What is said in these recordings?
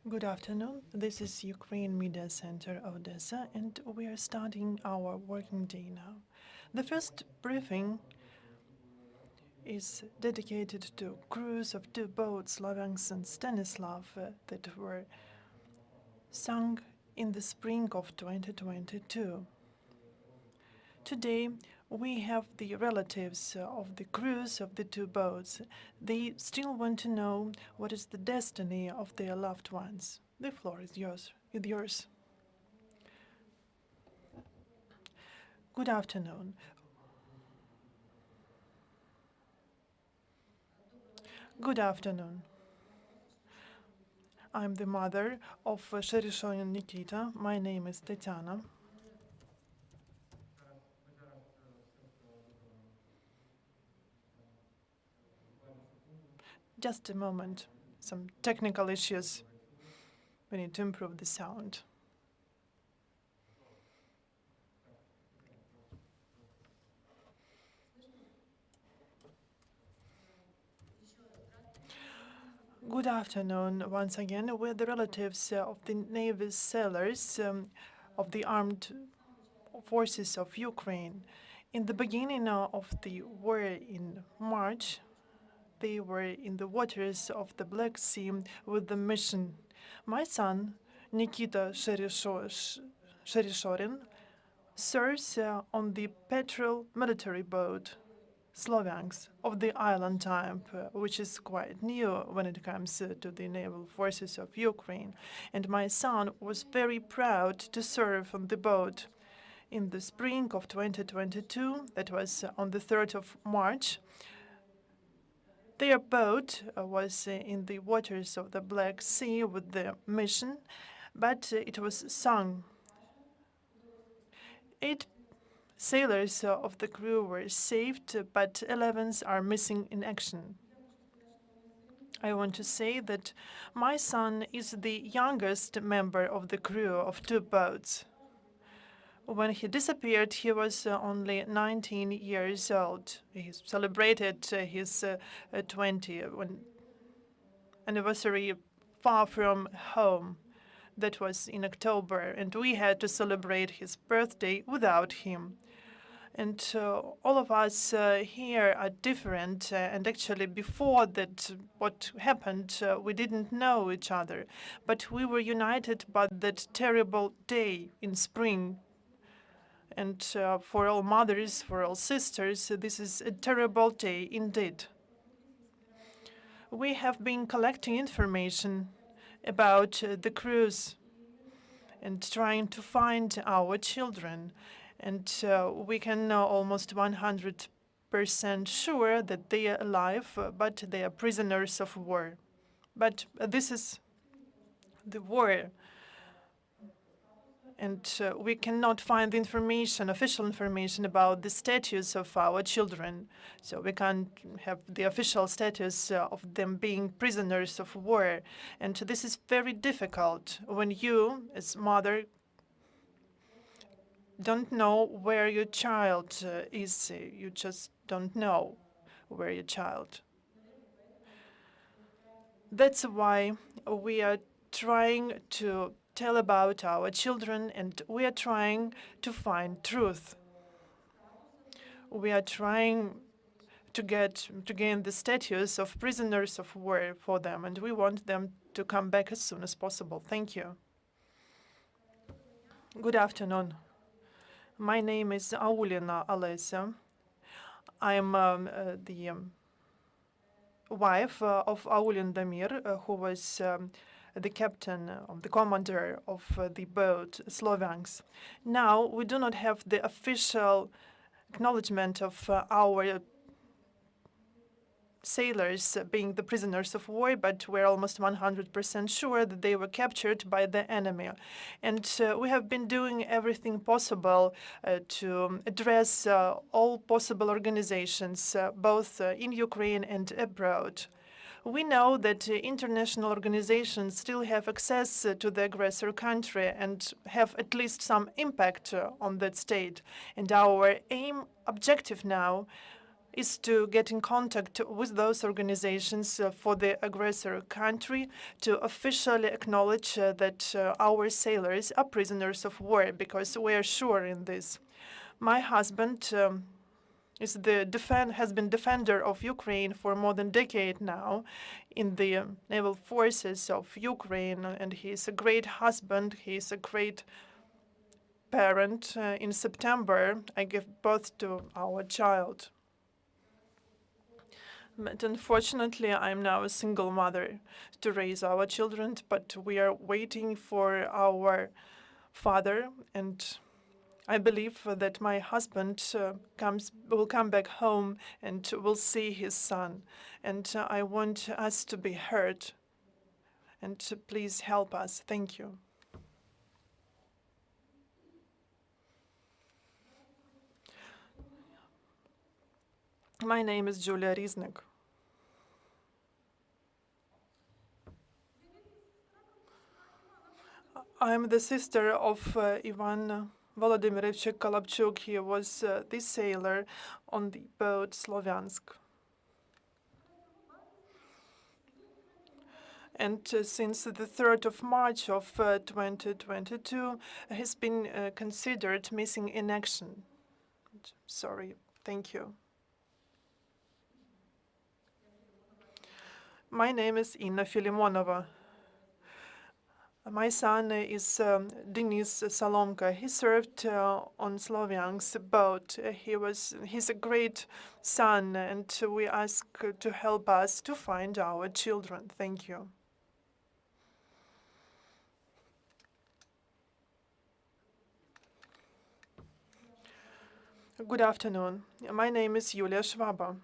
Good afternoon. This is Ukraine Media Center Odessa, and we are starting our working day now. The first briefing is dedicated to crews of two boats, Slovyansk and Stanislav, that were sunk in the spring of 2022. Today, we have the relatives of the crews of the two boats. They still want to know what is the destiny of their loved ones. The floor is yours. Good afternoon. Good afternoon. I'm the mother of Sherishorina Nikita. My name is Tatyana. Just a moment. Some technical issues. We need to improve the sound. Good afternoon once again. We're the relatives of the Navy sailors of the armed forces of Ukraine. In the beginning of the war in March, they were in the waters of the Black Sea with the mission. My son, Nikita Sherishorina, serves on the patrol military boat, Slovyansk, of the island type, which is quite new when it comes to the naval forces of Ukraine. And my son was very proud to serve on the boat. In the spring of 2022, that was on the 3rd of March, their boat was in the waters of the Black Sea with the mission, but it was sunk. 8 sailors of the crew were saved, but 11 are missing in action. I want to say that my son is the youngest member of the crew of two boats. When he disappeared, he was only 19 years old. He celebrated his 20th anniversary far from home. That was in October, and we had to celebrate his birthday without him. And all of us here are different, and actually before that, what happened, we didn't know each other. But we were united by that terrible day in spring. And for all mothers, for all sisters, this is a terrible day indeed. We have been collecting information about the crews and trying to find our children. And we can know almost 100% sure that they are alive, but they are prisoners of war. But this is the war. And we cannot find information, official information about the status of our children. So we can't have the official status of them being prisoners of war. And this is very difficult when you, as mother, don't know where your child is. You just don't know where your child. That's why we are trying to tell about our children, and we are trying to find truth. We are trying to gain the status of prisoners of war for them, and we want them to come back as soon as possible. Thank you. Good afternoon. My name is Aulina Alesya. I'm the wife of Aulin Damir, who was the captain, the commander of the boat Slovyansk. Now, we do not have the official acknowledgement of our sailors being the prisoners of war, but we're almost 100% sure that they were captured by the enemy. And we have been doing everything possible to address all possible organizations, both in Ukraine and abroad. We know that international organizations still have access to the aggressor country and have at least some impact on that state. And our objective now is to get in contact with those organizations for the aggressor country to officially acknowledge that our sailors are prisoners of war, because we are sure in this. My husband has been defender of Ukraine for more than a decade now in the naval forces of Ukraine, and he is a great husband. He is a great parent. In September, I gave birth to our child. But unfortunately, I'm now a single mother to raise our children, but we are waiting for our father, and I believe that my husband will come back home and will see his son. And I want us to be heard. And please help us. Thank you. My name is Yulia Riznyk. I'm the sister of Ivan Volodymyrovich Kolobchuk. He was the sailor on the boat Slovyansk. And since the 3rd of March of 2022, he's been considered missing in action. Sorry, thank you. My name is Inna Filimonova. My son is Denis Salomka. He served on Slovyansk's boat. He's a great son, and we ask to help us to find our children. Thank you. Good afternoon. My name is Yulia Shvaba.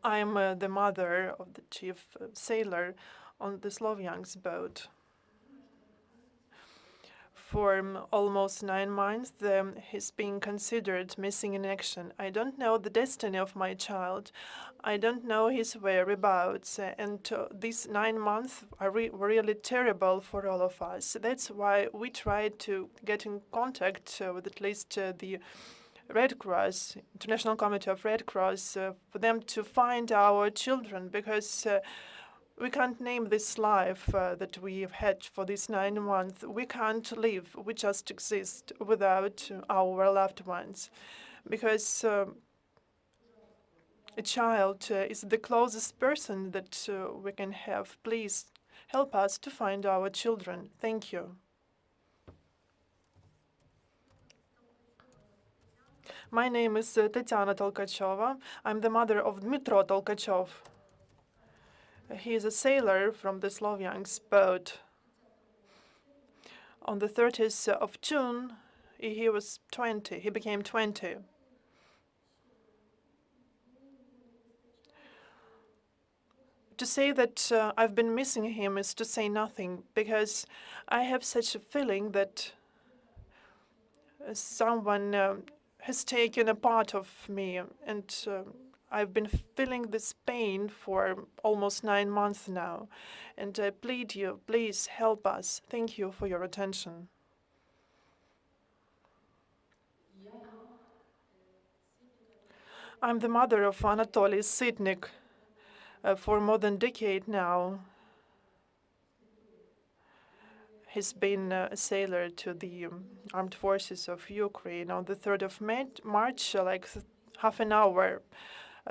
I'm the mother of the chief sailor on the Slovyansk boat. For almost 9 months, he's being considered missing in action. I don't know the destiny of my child. I don't know his whereabouts. And these 9 months are really terrible for all of us. That's why we tried to get in contact with at least the Red Cross, International Committee of Red Cross, for them to find our children, because we can't name this life that we've had for these 9 months. We can't live. We just exist without our loved ones, because a child is the closest person that we can have. Please help us to find our children. Thank you. My name is Tatyana Tolkachova. I'm the mother of Dmitro Tolkachov. He is a sailor from the Slovyansk boat. On the 30th of June, he was 20. He became 20. To say that I've been missing him is to say nothing, because I have such a feeling that someone has taken a part of me, and I've been feeling this pain for almost 9 months now. And I plead you, please help us. Thank you for your attention. I'm the mother of Anatoly Sytnyk. For more than a decade now, he's been a sailor to the armed forces of Ukraine. On the 3rd of March, like half an hour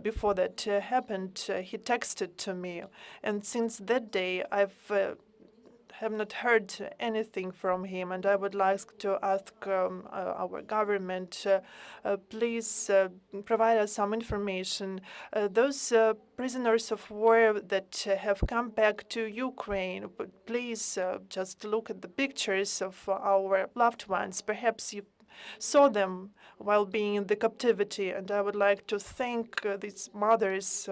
before that happened, he texted to me. And since that day, have not heard anything from him, and I would like to ask our government, please provide us some information. Those prisoners of war that have come back to Ukraine, please just look at the pictures of our loved ones. Perhaps you saw them while being in the captivity, and I would like to thank these mothers,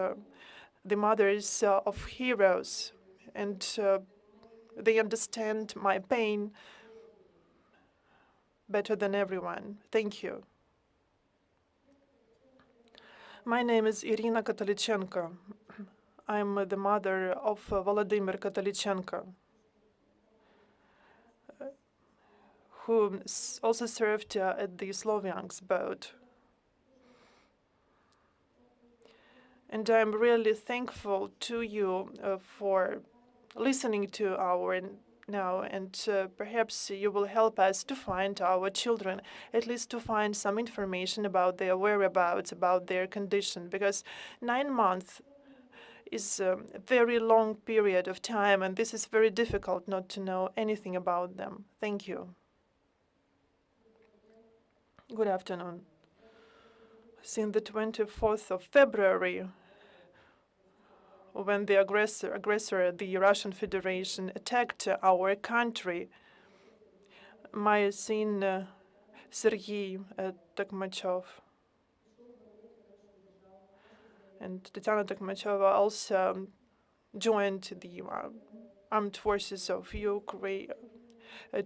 the mothers of heroes, and they understand my pain better than everyone. Thank you. My name is Iryna Katolichenko. I'm the mother of Volodymyr Katolichenko, who also served at the Slovyansk boat. And I'm really thankful to you for listening to our now, and perhaps you will help us to find our children, at least to find some information about their whereabouts, about their condition, because 9 months is a very long period of time, and this is very difficult not to know anything about them. Thank you. Good afternoon. Since the 24th of February, when the aggressor, the Russian Federation, attacked our country, my son Sergei Tukmachov and Tatyana Tukmachova also joined the armed forces of Ukraine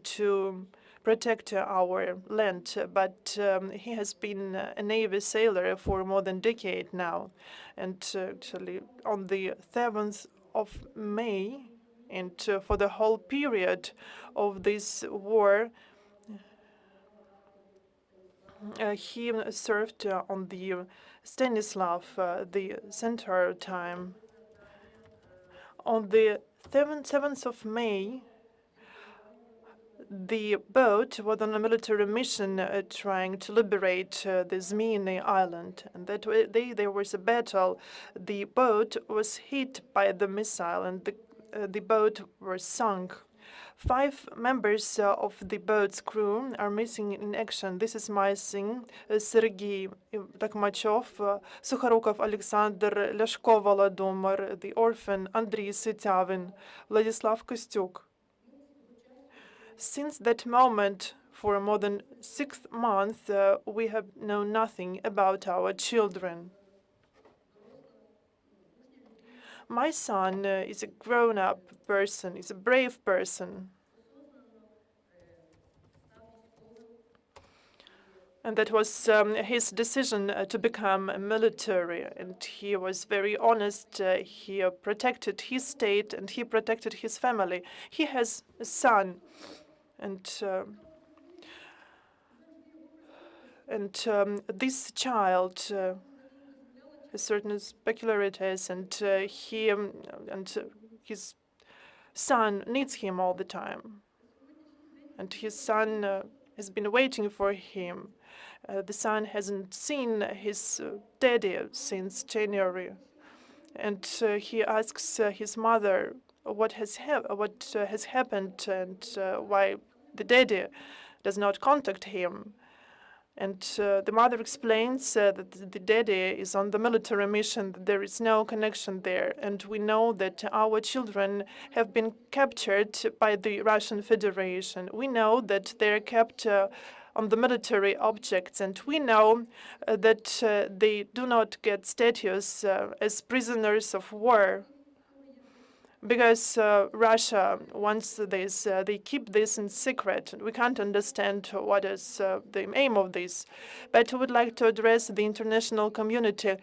to protect our land, but he has been a Navy sailor for more than a decade now. And actually, on the 7th of May, and for the whole period of this war, he served on the Stanislav, the Centaur time. On the 7th of May, the boat was on a military mission trying to liberate the Zmyny island. And that day there was a battle. The boat was hit by the missile, and the boat was sunk. 5 members of the boat's crew are missing in action. This is my son, Sergei Tukmachov, Sukhorukov Alexander, Leshko Volodymyr, the orphan Andriy Sytnyk, Vladislav Kostyuk. Since that moment, for more than 6 months, we have known nothing about our children. My son is a grown-up person, is a brave person. And that was his decision to become military. And he was very honest. He protected his state and he protected his family. He has a son. And this child has certain peculiarities, and his son needs him all the time. And his son has been waiting for him. The son hasn't seen his daddy since January, and he asks his mother what has happened and why the daddy does not contact him. And the mother explains that the daddy is on the military mission, that there is no connection there. And we know that our children have been captured by the Russian Federation. We know that they're kept on the military objects, and we know that they do not get status as prisoners of war. Because Russia wants this, they keep this in secret. We can't understand what is the aim of this. But we would like to address the international community.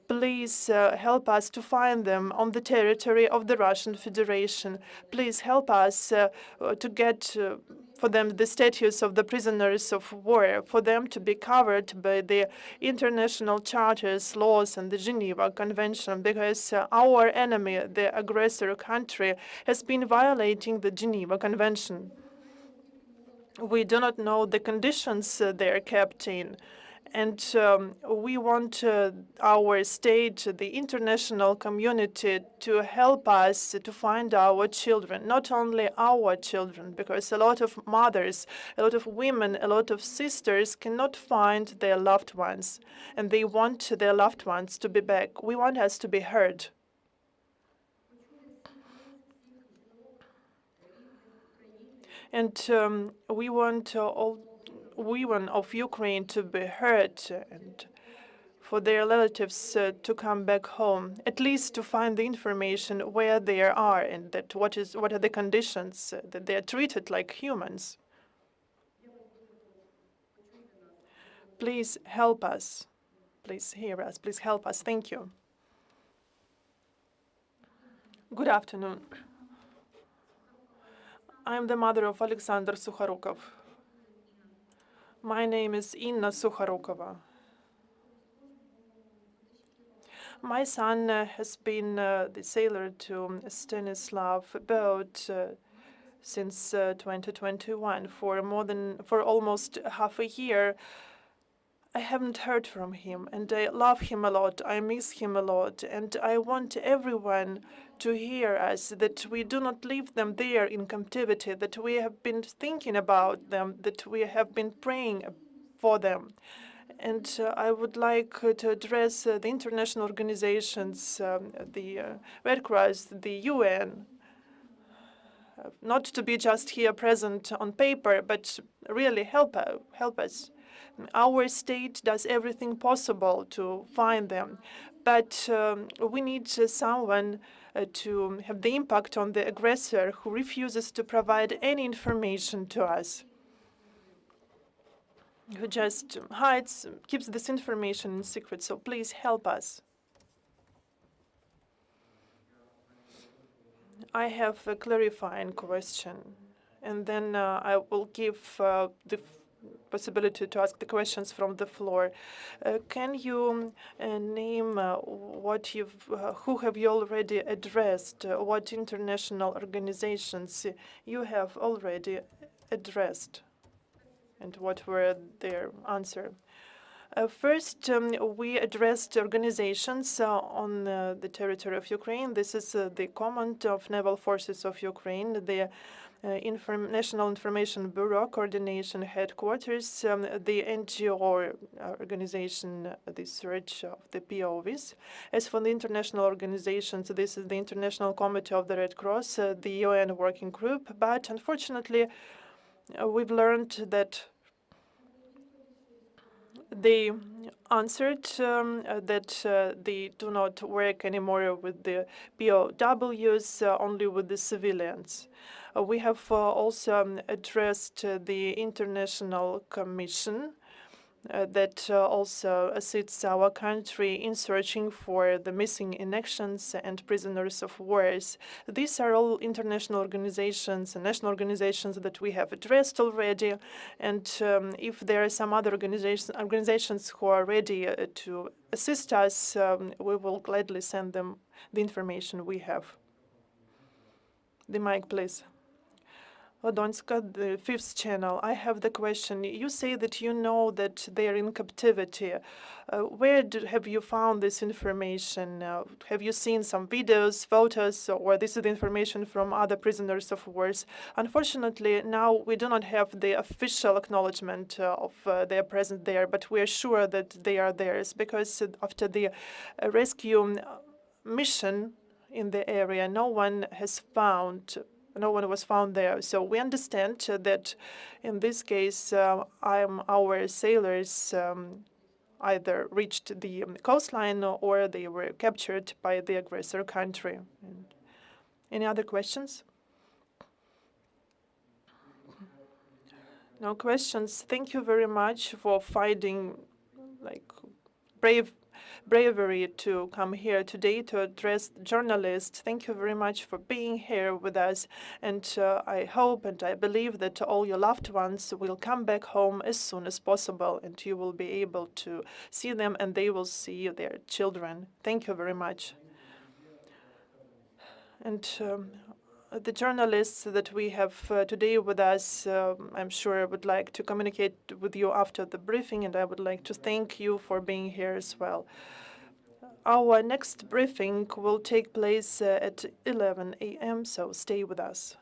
Please help us to find them on the territory of the Russian Federation. Please help us to get for them the status of the prisoners of war, for them to be covered by the international charters, laws, and the Geneva Convention, because our enemy, the aggressor country, has been violating the Geneva Convention. We do not know the conditions they are kept in. And we want our state, the international community, to help us to find our children, not only our children, because a lot of mothers, a lot of women, a lot of sisters cannot find their loved ones, and they want their loved ones to be back. We want us to be heard. And we want all women of Ukraine to be heard and for their relatives to come back home, at least to find the information where they are and that what are the conditions, that they are treated like humans. Please help us. Please hear us. Please help us. Thank you. Good afternoon. I'm the mother of Alexander Sukhorukov. My name is Inna Sukhorukova. My son has been the sailor to Stanislav boat since 2021. For almost half a year, I haven't heard from him, and I love him a lot. I miss him a lot, and I want everyone to hear us, that we do not leave them there in captivity, that we have been thinking about them, that we have been praying for them. And I would like to address the international organizations, the Red Cross, the UN, not to be just here present on paper, but really help us. Our state does everything possible to find them, but we need someone to have the impact on the aggressor who refuses to provide any information to us, who just hides, keeps this information in secret. So please help us. I have a clarifying question, and then I will give the possibility to ask the questions from the floor. Can you name who have you already addressed? What international organizations you have already addressed, and what were their answer? First, we addressed organizations on the territory of Ukraine. This is the Command of Naval Forces of Ukraine, the National Information Bureau Coordination Headquarters, the NGO organization, the Search of the POVs. As for the international organizations, this is the International Committee of the Red Cross, the UN Working Group. But unfortunately, we've learned that they answered that they do not work anymore with the POWs, only with the civilians. We have also addressed the International Commission that also assists our country in searching for the missing in actions and prisoners of wars. These are all international organizations and national organizations that we have addressed already. And if there are some other organizations who are ready to assist us, we will gladly send them the information we have. The mic, please. Odonska, the fifth channel. I have the question. You say that you know that they are in captivity. Where have you found this information? Have you seen some videos, photos, or this is the information from other prisoners of wars? Unfortunately, now we do not have the official acknowledgement of their presence there, but we are sure that they are theirs, because after the rescue mission in the area, no one was found there. So we understand that in this case, our sailors either reached the coastline or they were captured by the aggressor country. Any other questions? No questions. Thank you very much for finding bravery to come here today to address journalists. Thank you very much for being here with us. And I hope and I believe that all your loved ones will come back home as soon as possible, and you will be able to see them and they will see their children. Thank you very much. And the journalists that we have today with us, I'm sure would like to communicate with you after the briefing, and I would like to thank you for being here as well. Our next briefing will take place at 11 a.m., so stay with us.